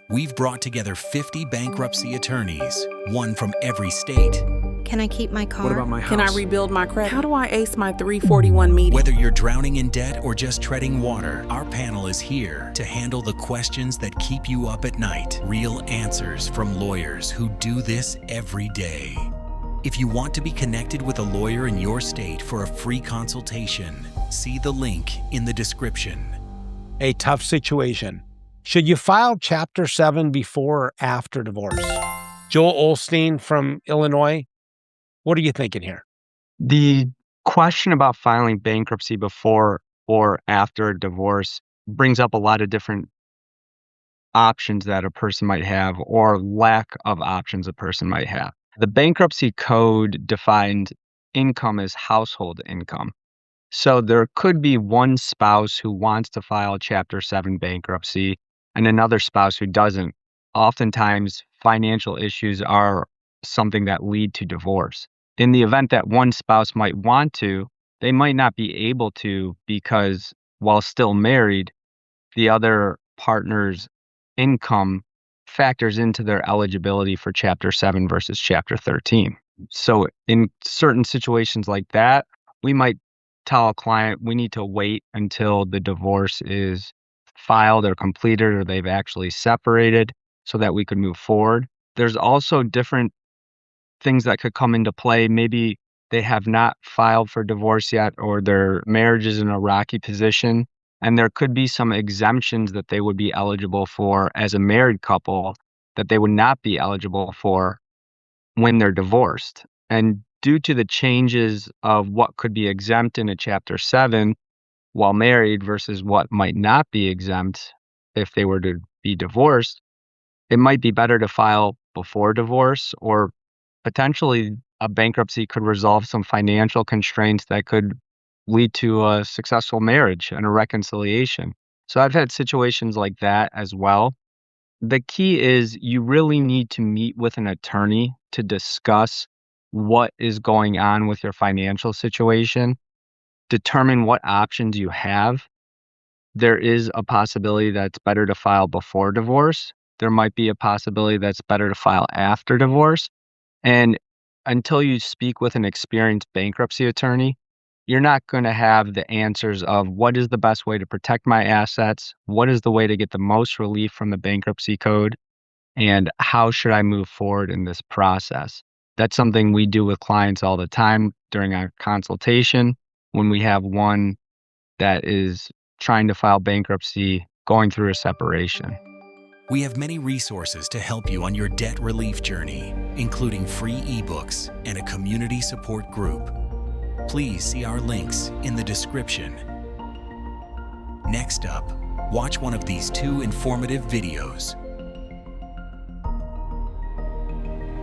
We've brought together 50 bankruptcy attorneys, one from every state. Can I keep my car? What about my house? Can I rebuild my credit? How do I ace my 341 meeting? Whether you're drowning in debt or just treading water, our panel is here to handle the questions that keep you up at night. Real answers from lawyers who do this every day. If you want to be connected with a lawyer in your state for a free consultation, see the link in the description. A tough situation. Should you file Chapter 7 before or after divorce? Joel Olstein from Illinois, what are you thinking here? The question about filing bankruptcy before or after a divorce brings up a lot of different options that a person might have or lack of options a person might have. The bankruptcy code defined income as household income. So there could be one spouse who wants to file Chapter 7 bankruptcy and another spouse who doesn't. Oftentimes, financial issues are something that lead to divorce. In the event that one spouse might want to, they might not be able to because while still married, the other partner's income factors into their eligibility for Chapter 7 versus Chapter 13. So in certain situations like that, we might tell a client we need to wait until the divorce is filed or completed or they've actually separated so that we could move forward. There's also different things that could come into play. Maybe they have not filed for divorce yet or their marriage is in a rocky position. And there could be some exemptions that they would be eligible for as a married couple that they would not be eligible for when they're divorced. And due to the changes of what could be exempt in a Chapter 7 while married versus what might not be exempt if they were to be divorced, it might be better to file before divorce, or potentially a bankruptcy could resolve some financial constraints that could lead to a successful marriage and a reconciliation. So I've had situations like that as well. The key is you really need to meet with an attorney to discuss what is going on with your financial situation, determine what options you have. There is a possibility that it's better to file before divorce. There might be a possibility that's better to file after divorce. And until you speak with an experienced bankruptcy attorney, you're not going to have the answers of what is the best way to protect my assets, what is the way to get the most relief from the bankruptcy code, and how should I move forward in this process. That's something we do with clients all the time during our consultation when we have one that is trying to file bankruptcy going through a separation. We have many resources to help you on your debt relief journey, including free ebooks and a community support group. Please see our links in the description. Next up, watch one of these 2 informative videos.